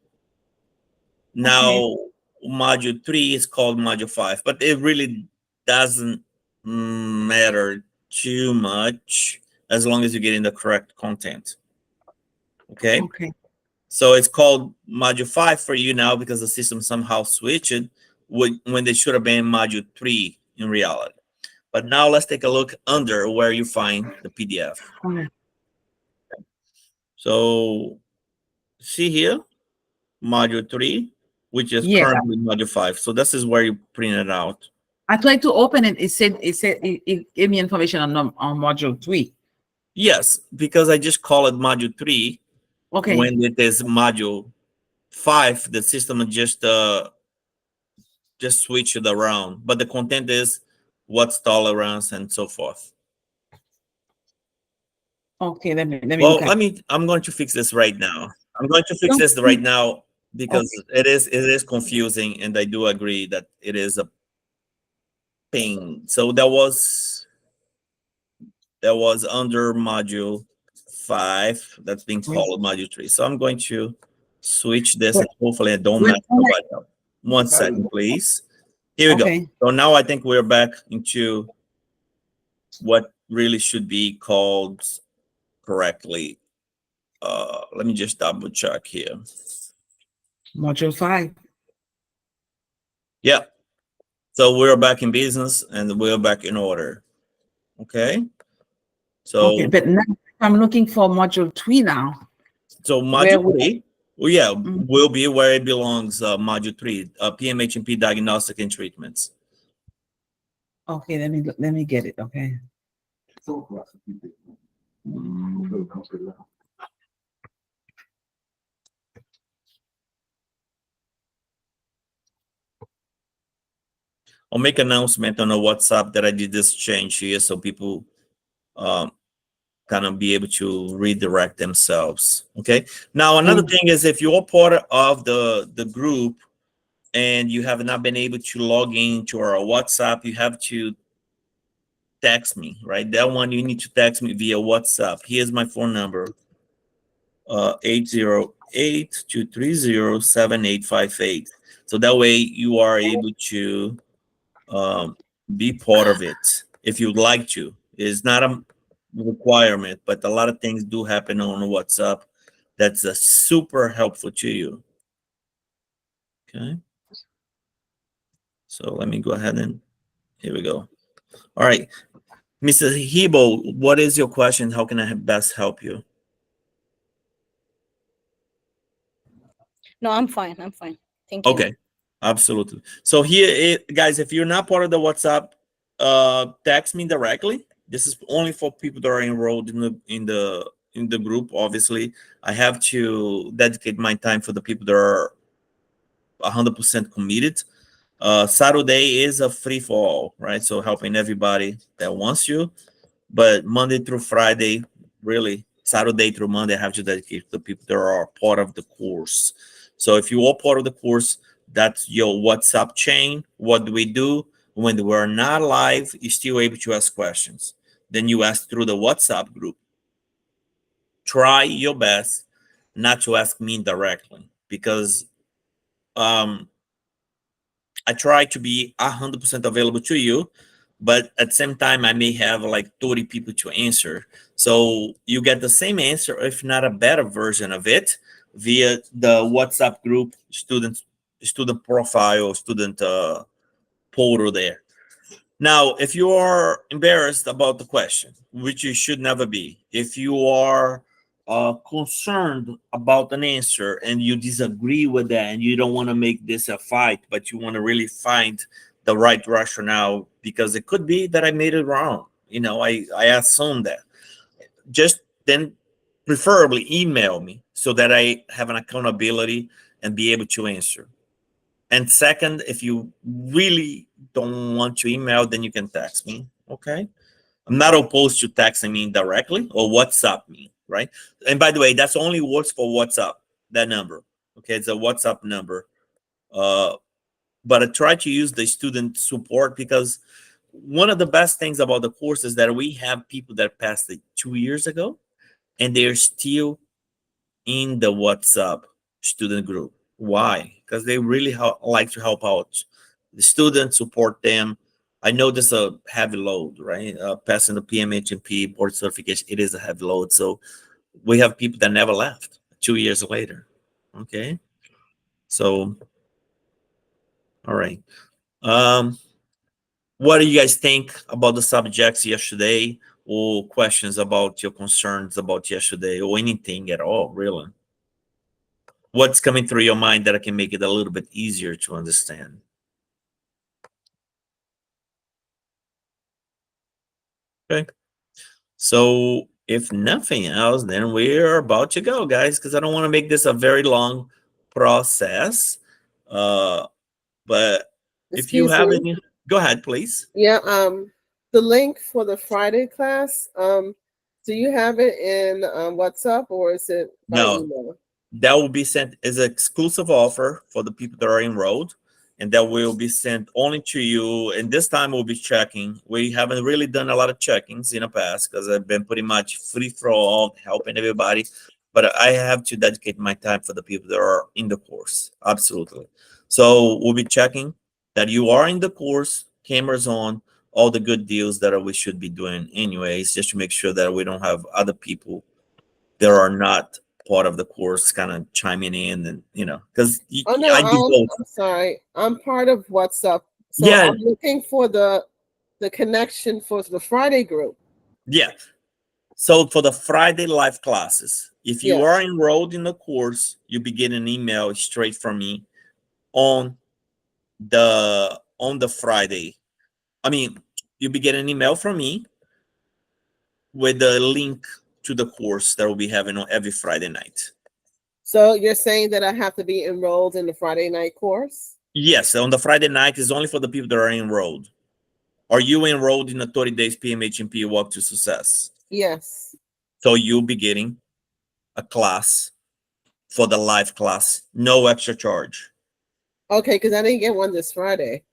Now module 3 is called module 5, but it really doesn't matter too much as long as you're getting the correct content. Okay. Okay. So it's called module 5 for you now because the system somehow switched when they should have been module 3 in reality. But now let's take a look under where you find the PDF. Okay. So see here, module 3, which is Yes. currently module 5. So this is where you print it out. I tried to open it. It gave me information on module 3. Yes, because I just call it module 3. Okay. When it is module 5, the system just switch it around, but the content is what's tolerance and so forth. Okay, let me Well, look at I'm going to fix this right now. I'm going to fix this right now because it is confusing, and I do agree that it is a pain. So that was under module 5 that's being called module 3. So I'm going to switch this and hopefully I don't mess nobody up. 1 second, please. Here we go. So now I think we're back into what really should be called correctly. Let me just double check here. module 5. Yeah. So we're back in business and we're back in order. Okay. So Okay, but now I'm looking for module 3 now. so module 3, well, yeah, will be where it belongs. Module 3, PMHNP diagnostic and treatments. Okay, let me get it. Okay. I'll make an announcement on a WhatsApp that I did this change here so people kind of be able to redirect themselves. Okay. Now, another thing is if you're part of the group and you have not been able to log into our WhatsApp, you have to text me, right? That one you need to text me via WhatsApp. Here's my phone number, 808-230-7858. So that way you are able to be part of it if you'd like to. It's not a requirement, but a lot of things do happen on WhatsApp that's super helpful to you. Okay. So let me go ahead and here we go. All right. Mrs. Hebo, what is your question? How can I best help you? No, I'm fine. I'm fine. Thank you. Okay, absolutely. So here, guys, if you're not part of the WhatsApp, text me directly. This is only for people that are enrolled in the group. Obviously, I have to dedicate my time for the people that are 100% committed. Saturday is a free for all, right? So helping everybody that wants you. But Monday through Friday, really, Saturday through Monday, I have to dedicate to the people that are part of the course. So if you are part of the course, that's your WhatsApp chain. What do we do? When we're not live, you're still able to ask questions. Then you ask through the WhatsApp group. Try your best not to ask me directly, because I try to be 100% available to you, but at the same time, I may have like 30 people to answer. So you get the same answer, if not a better version of it, via the WhatsApp group, student profile, student portal there. Now, if you are embarrassed about the question, which you should never be, if you are concerned about an answer and you disagree with that and you don't want to make this a fight, but you want to really find the right rationale, because it could be that I made it wrong. I assume that. Just then, preferably email me so that I have an accountability and be able to answer. And second, if you really don't want to email, then you can text me. Okay. I'm not opposed to texting me directly or WhatsApp me, right? And by the way, that's only works for WhatsApp, that number. Okay. It's a WhatsApp number. But I try to use the student support, because one of the best things about the course is that we have people that passed it 2 years ago and they're still in the WhatsApp student group. Why? Because they really like to help out the students, support them. I know this is a heavy load, right? Passing the PMHNP board certification, it is a heavy load. So we have people that never left 2 years later. Okay. So, all right. What do you guys think about the subjects yesterday, or questions about your concerns about yesterday, or anything at all, really? What's coming through your mind that I can make it a little bit easier to understand? Okay. So if nothing else, then we're about to go, guys, because I don't want to make this a very long process. But if you Excuse have me. any, go ahead, please. Yeah, the link for the Friday class, do you have it in WhatsApp or is it by No, email? that will be sent as an exclusive offer for the people that are enrolled, and that will be sent only to you. And this time we'll be checking. We haven't really done a lot of checkings in the past because I've been pretty much free for all, helping everybody. But I have to dedicate my time for the people that are in the course. Absolutely. So we'll be checking that you are in the course, cameras on, all the good deals that we should be doing anyways, just to make sure that we don't have other people that are not part of the course kind of chiming in, and because Oh no, I do both. I'm sorry. I'm part of WhatsApp. So Yeah. I'm looking for the connection for the Friday group. Yeah. So for the Friday live classes, if you Yeah. are enrolled in the course, you be getting an email straight from me on the Friday. I mean, you be getting an email from me with the link to the course that we'll be having on every Friday night. So you're saying that I have to be enrolled in the Friday night course? Yes, on the Friday night is only for the people that are enrolled. Are you enrolled in the 30 days PMHNP Walk to Success? Yes. So you'll be getting a class for the live class, no extra charge. Okay, because I didn't get one this Friday.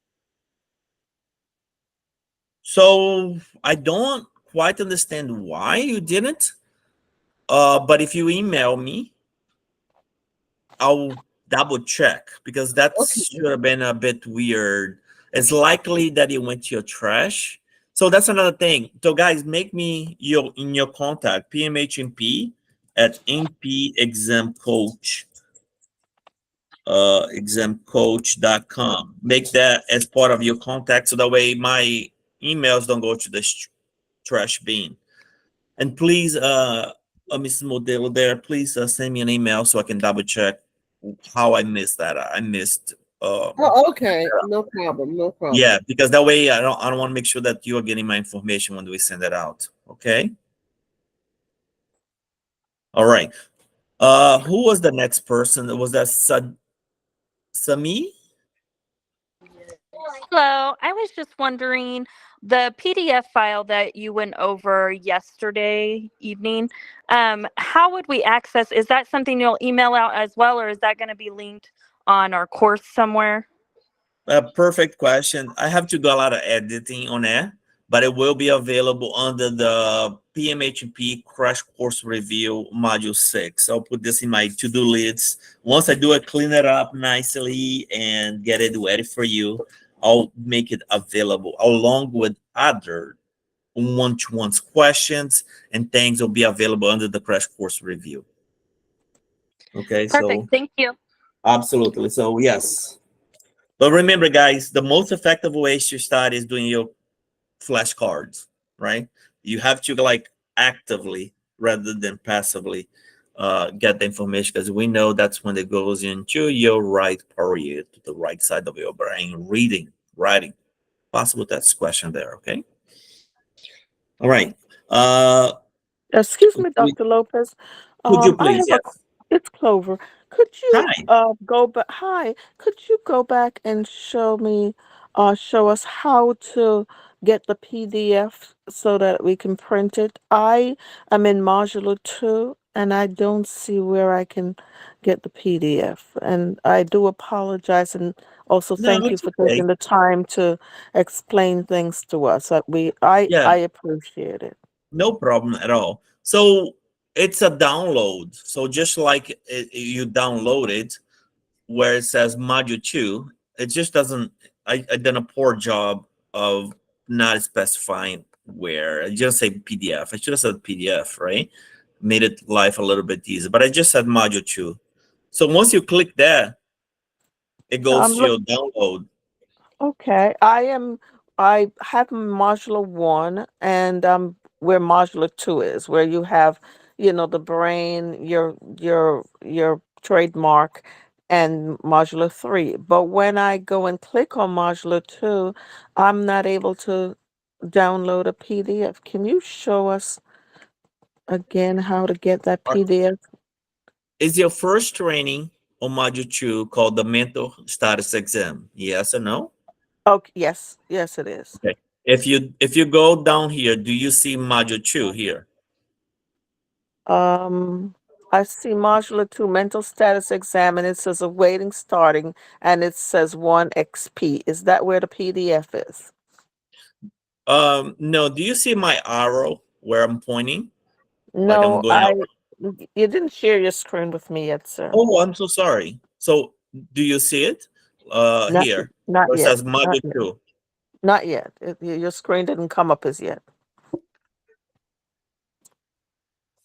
So I don't quite understand why you didn't. But if you email me, I'll double check because that Okay. should have been a bit weird. It's likely that it went to your trash. So that's another thing. So guys, make me in your contact PMHNP at NP Exam Coach, examcoach.com. Make that as part of your contact so that way my emails don't go to the trash bin. And please, Mrs. Modelo there, please send me an email so I can double check how I missed that. I missed. Oh, okay. No problem. No problem. Yeah, because that way I don't want to make sure that you are getting my information when we send it out. Okay. All right. Who was the next person? Was that Sami? Hello, I was just wondering, the PDF file that you went over yesterday evening, how would we access? Is that something you'll email out as well, or is that going to be linked on our course somewhere? Perfect question. I have to do a lot of editing on it, but it will be available under the PMHNP Crash Course Review Module 6. I'll put this in my to-do list. Once I do it, clean it up nicely and get it ready for you, I'll make it available along with other one-to-one questions and things will be available under the Crash Course Review. Okay, Perfect. so Thank you. absolutely. So yes. But remember, guys, the most effective way to start is doing your flashcards, right? You have to like actively rather than passively get the information because we know that's when it goes into your right period, to the right side of your brain, reading, writing. Possible that's question there, okay? All right. Excuse me, Dr. Lopez. Could you I please? have Yes. it's Clover. Could you Hi. go back? Hi, could you go back and show me, show us how to get the PDF so that we can print it? I am in Modular 2 and I don't see where I can get the PDF. And I do apologize and also No, thank you it's for okay. taking the time to explain things to us. Yeah. I appreciate it. No problem at all. So it's a download. So just like you download it where it says module 2, it just doesn't, I done a poor job of not specifying where. I just say PDF. I should have said PDF, right? Made it life a little bit easier, but I just said module 2. So once you click that, it goes to your download. Okay, I have modular 1 and where modular 2 is, where you have, the brain, your trademark and modular 3. But when I go and click on modular 2, I'm not able to download a PDF. Can you show us again how to get that PDF? Is your first training on module 2 called the mental status exam? Yes or no? Okay, yes, it is. Okay. If you go down here, do you see module 2 here? I see modular 2 mental status exam and it says awaiting starting and it says 1 XP. Is that where the PDF is? No. Do you see my arrow where I'm pointing? Like I'm No, going around. you didn't share your screen with me yet, sir. Oh, I'm so sorry. So do you see it? Not, Here not where it yet. says module 2. Not yet. Your screen didn't come up as yet.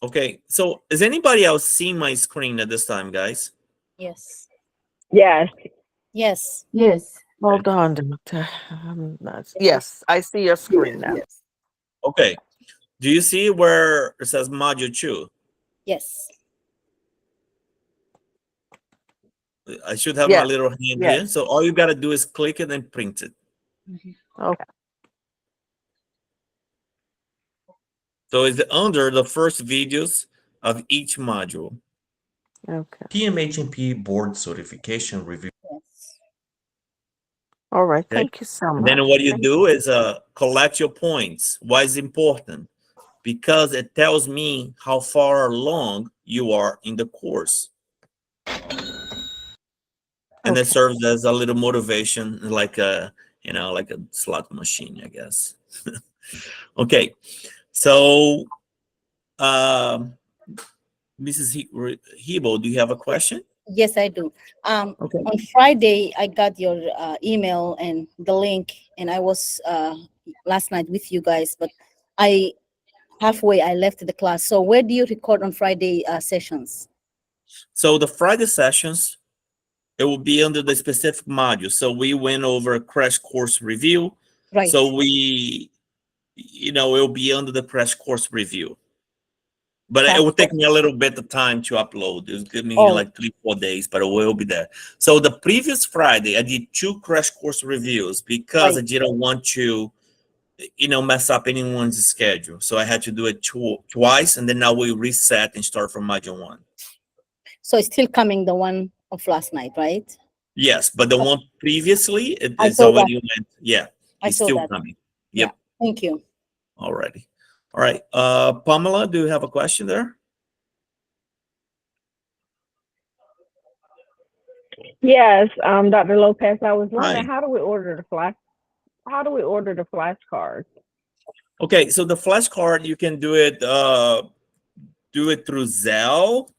Okay. So is anybody else seeing my screen at this time, guys? Yes. Yes. Yes. Yes. Hold on, doctor. Yes, I see your screen now. Yes. Okay. Do you see where it says module 2? Yes. I should have my little hand Yes. here. So all you got to do is click it and print it. Okay. So it's under the first videos of each module. Okay. PMHNP Board Certification Review. All right. Okay. Thank you so much. Then what you do is collect your points. Why is it important? Because it tells me how far along you are in the course. And it Okay. serves as a little motivation, like a, like a slot machine, I guess. Okay. So, Mrs. Hebo, do you have a question? Yes, I do. Okay. On Friday, I got your email and the link, and I was last night with you guys, but I halfway I left the class. So where do you record on Friday sessions? So the Friday sessions, it will be under the specific module. So we went over a crash course review. Right. So we, it will be under the crash course review. But it will take me a little bit of time to upload. It's give me like 3-4 days, but it will be there. So the previous Friday, I did 2 crash course reviews because I didn't want to, mess up anyone's schedule. So I had to do it twice, and then now we reset and start from module 1. So it's still coming, the one of last night, right? Yes, but the one previously, I it's saw already that. went. Yeah, I it's saw still that. coming. Yeah. Yep. Thank you. Alrighty. All right. Pamela, do you have a question there? Yes, Dr. Lopez, I was wondering, Hi. how do we order the flashcards? Okay, so the flashcard, you can do it through Zelle,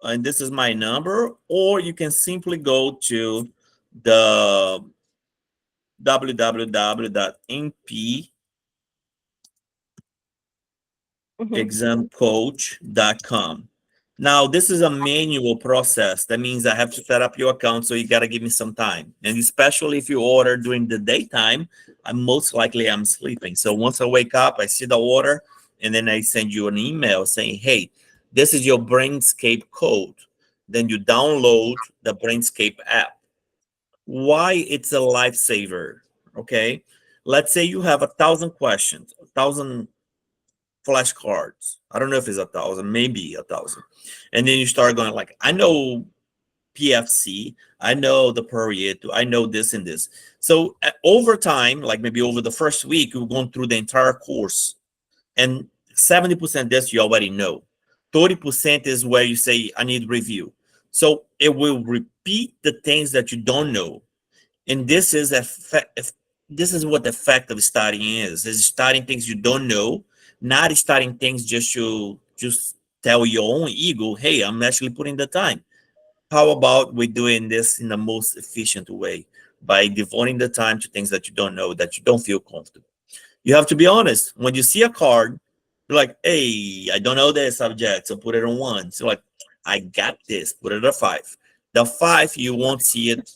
and this is my number, or you can simply go to the www.mpexamcoach.com. Now, this is a manual process. That means I have to set up your account, so you got to give me some time. And especially if you order during the daytime, most likely I'm sleeping. So once I wake up, I see the order, and then I send you an email saying, hey, this is your Brainscape code. Then you download the Brainscape app. Why it's a lifesaver, okay? Let's say you have 1,000 questions, 1,000 flashcards. I don't know if it's 1,000, maybe 1,000. And then you start going like, I know PFC, I know the Pareto, I know this and this. So over time, like maybe over the first week, you're going through the entire course, and 70% this you already know. 30% is where you say, I need review. So it will repeat the things that you don't know. And this is what the effect of studying is studying things you don't know, not studying things just to tell your own ego, hey, I'm actually putting the time. How about we doing this in the most efficient way by devoting the time to things that you don't know, that you don't feel comfortable? You have to be honest. When you see a card, you're like, hey, I don't know this subject, so put it on 1. So like, I got this, put it at 5. The 5, you won't see it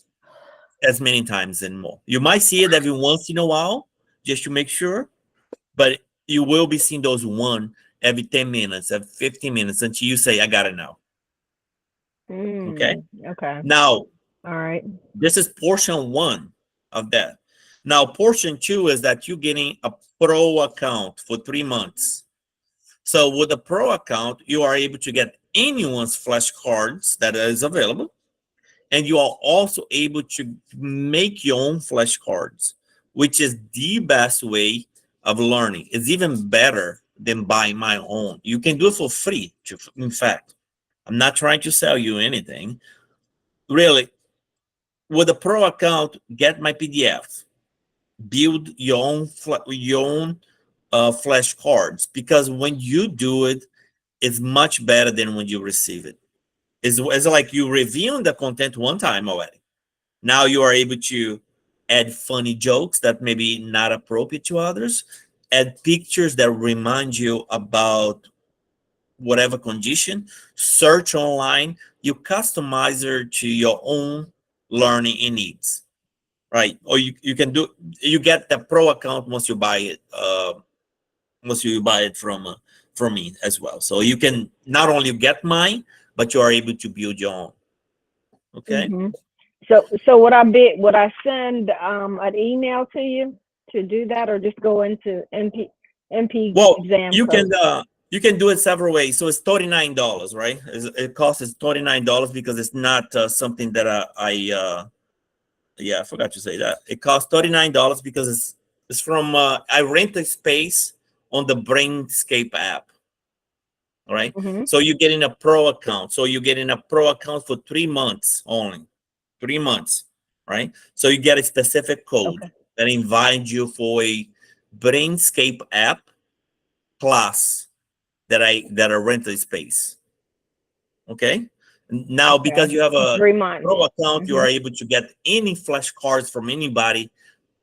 as many times anymore. You might see it every once in a while, just to make sure, but you will be seeing those 1 every 10 minutes, every 15 minutes until you say, I got it now. Okay. Okay. Now, All right. this is portion 1 of that. Now, portion 2 is that you're getting a pro account for 3 months. So with a pro account, you are able to get anyone's flashcards that is available. And you are also able to make your own flashcards, which is the best way of learning. It's even better than buying my own. You can do it for free. In fact, I'm not trying to sell you anything. Really, with a pro account, get my PDFs, build your own flashcards, because when you do it, it's much better than when you receive it. It's like you reviewing the content one time already. Now you are able to add funny jokes that may be not appropriate to others, add pictures that remind you about whatever condition, search online, you customize it to your own learning needs, right? Or you get the pro account once you buy it, from me as well. So you can not only get mine, but you are able to build your own. Okay. So would I send an email to you to do that, or just go into MP Well, exam you code? you can do it several ways. So it's $39, right? It costs $39 because it's not something that I forgot to say that. It costs $39 because it's from I rent a space on the Brainscape app. All right. So you're getting a pro account. So you're getting a pro account for 3 months only. 3 months, right? So you get a specific code that invites you for a Brainscape app class that I rent a space. Okay. Now, because you have a 3 months. Pro account, you are able to get any flashcards from anybody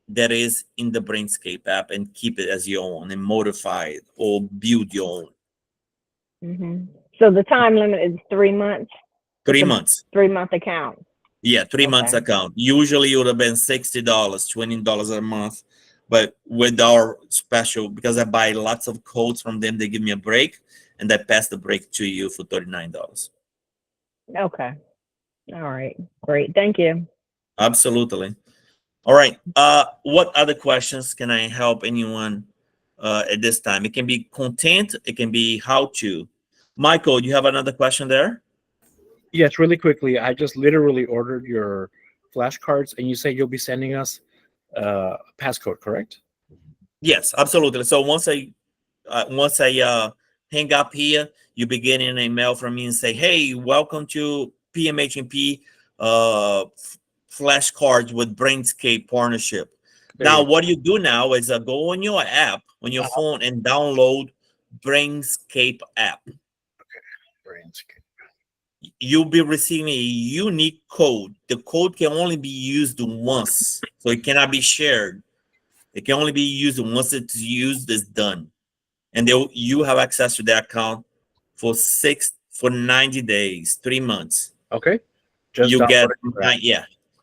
that is in the Brainscape app and keep it as your own and modify it or build your own. So the time limit is 3 months. 3 months. 3-month account. Yeah, 3 months account. Usually it would have been $60, $20 a month. But with our special, because I buy lots of codes from them, they give me a break and I pass the break to you for $39. Okay. All right. Great. Thank you. Absolutely. All right. What other questions can I help anyone at this time? It can be content. It can be how to. Michael, you have another question there? Yes, really quickly. I just literally ordered your flashcards, and you say you'll be sending us a passcode, correct? Yes, absolutely. So once I hang up here, you be getting an email from me and say, "Hey, welcome to PMHNP flashcards with Brainscape partnership." Now, what you do now is go on your app on your phone and download Brainscape app. Brainscape. You'll be receiving a unique code. The code can only be used once, so it cannot be shared. It can only be used once it's used, it's done. And you have access to the account for 90 days, 3 months. Okay. You get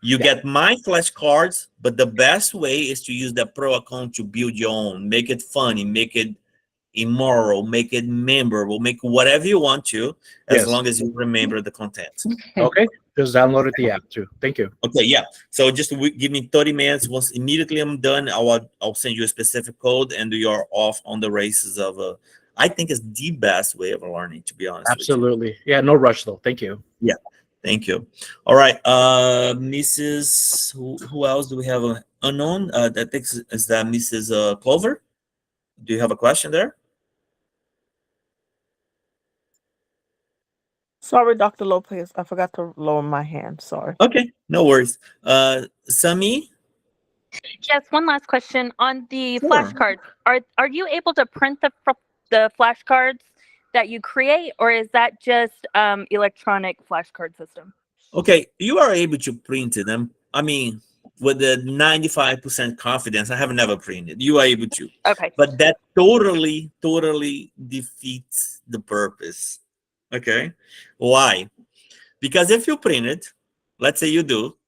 get my flashcards, but the best way is to use the Pro account to build your own. Make it funny, make it immoral, make it memorable, make whatever you want to, as long as you remember the content. Okay, just downloaded the app too. Thank you. Okay, yeah. So just give me 30 minutes. Once immediately I'm done, I'll send you a specific code, and you're off on the races of I think it's the best way of learning, to be honest. Absolutely. Yeah, no rush though. Thank you. Yeah, thank you. All right, Mrs. Who else do we have? Unknown. That is that Mrs. Clover. Do you have a question there? Sorry, Dr. Lopez. I forgot to lower my hand. Sorry. Okay, no worries. Sami? Yes, one last question on the flashcards. Are you able to print the flashcards that you create, or is that just electronic flashcard system? Okay, you are able to print them. I mean, with the 95% confidence, I have never printed. You are able to. Okay. But that totally defeats the purpose. Okay. Why? Because if you print it, let's say you do,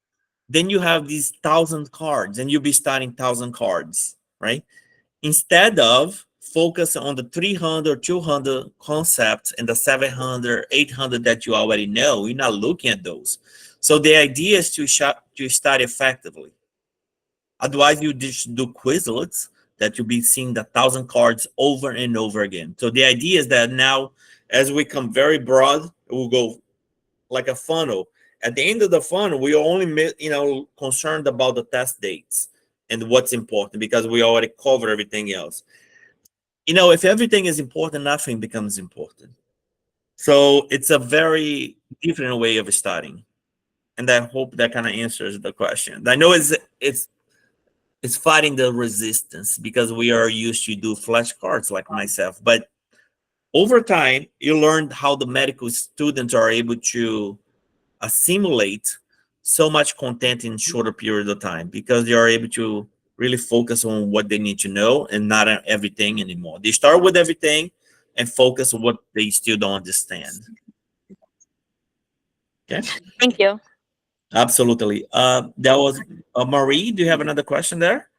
then you have these 1,000 cards and you'll be starting 1,000 cards, right? Instead of focus on the 300, 200 concepts and the 700, 800 that you already know, you're not looking at those. So the idea is to start effectively. Otherwise, you just do Quizlets that you'll be seeing the 1,000 cards over and over again. So the idea is that now, as we come very broad, it will go like a funnel. At the end of the funnel, we are only concerned about the test dates and what's important, because we already covered everything else. If everything is important, nothing becomes important. So it's a very different way of starting. And I hope that kind of answers the question. I know it's fighting the resistance because we are used to do flashcards like myself. But over time, you learn how the medical students are able to assimilate so much content in shorter period of time, because they are able to really focus on what they need to know and not on everything anymore. They start with everything and focus on what they still don't understand. Okay. Thank you. Absolutely. That was Marie. Do you have another question there?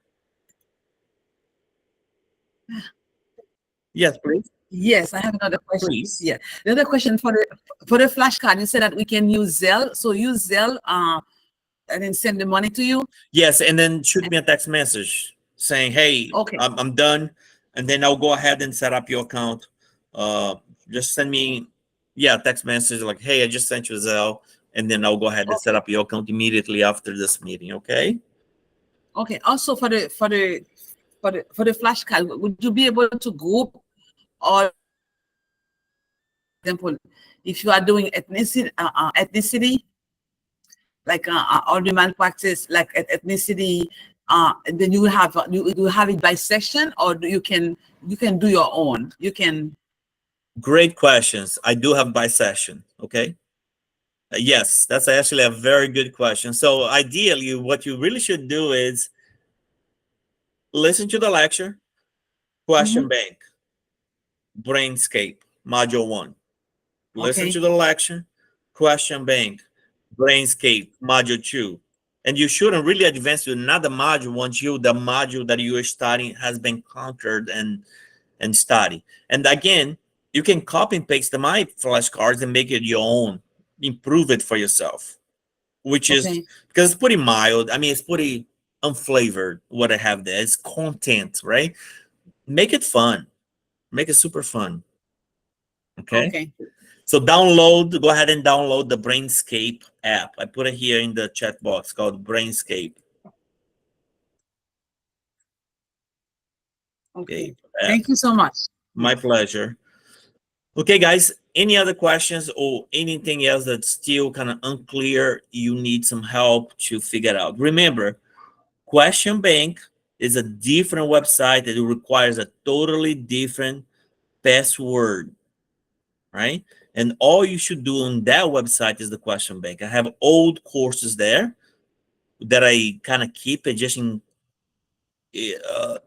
Yes, please. Yes, I have another question. Please. Yeah, another question for the flashcard. You said that we can use Zelle. So use Zelle and then send the money to you. Yes, and then shoot me a text message saying, "Hey, okay, I'm done," and then I'll go ahead and set up your account. Just send me, text message like, "Hey, I just sent you Zelle," and then I'll go ahead and set up your account immediately after this meeting. Okay. Okay. Also, for the flashcard, would you be able to group, or, for example, if you are doing ethnicity, like all the malpractice, like ethnicity, then you have you have it by section, or you can do your own. You can. Great questions. I do have by session. Okay. Yes, that's actually a very good question. So ideally, what you really should do is listen to the lecture, question bank, Brainscape, module 1. Listen Okay. to the lecture, question bank, Brainscape, module 2. And you shouldn't really advance to another module until the module that you are studying has been conquered and study. And again, you can copy and paste my flashcards and make it your own, improve it for yourself, which is Okay. because it's pretty mild. I mean, it's pretty unflavored what I have there. It's content, right? Make it fun, make it super fun. Okay. Okay. So go ahead and download the Brainscape app. I put it here in the chat box called Brainscape. Okay. Thank you so much. My pleasure. Okay, guys, any other questions or anything else that's still kind of unclear, you need some help to figure it out. Remember, Question Bank is a different website that requires a totally different password, right? And all you should do on that website is the Question Bank. I have old courses there that I kind of keep it just in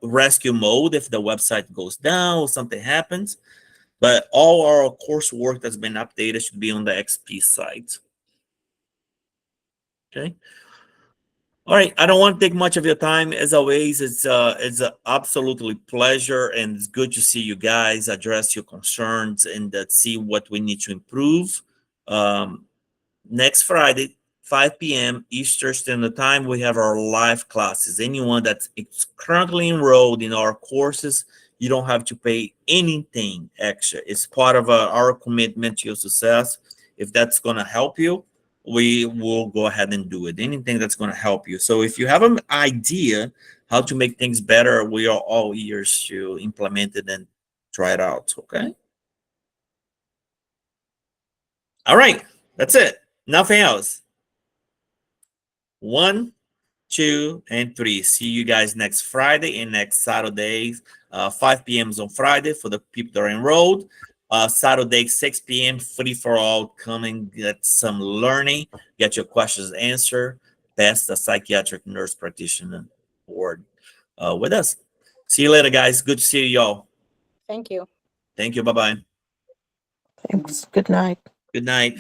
rescue mode if the website goes down or something happens. But all our coursework that's been updated should be on the XP site. Okay. All right. I don't want to take much of your time. As always, it's an absolutely pleasure, and it's good to see you guys address your concerns and see what we need to improve. Next Friday, 5 p.m. Eastern Standard Time, we have our live classes. Anyone that's currently enrolled in our courses, you don't have to pay anything extra. It's part of our commitment to your success. If that's going to help you, we will go ahead and do it. Anything that's going to help you. So if you have an idea how to make things better, we are all ears to implement it and try it out. Okay. All right. That's it. Nothing else. 1, 2, and 3. See you guys next Friday and next Saturday. 5 p.m. is on Friday for the people that are enrolled. Saturday, 6 p.m. free for all. Come and get some learning. Get your questions answered. Pass the psychiatric nurse practitioner board with us. See you later, guys. Good to see you all. Thank you. Thank you. Bye-bye. Thanks. Good night. Good night.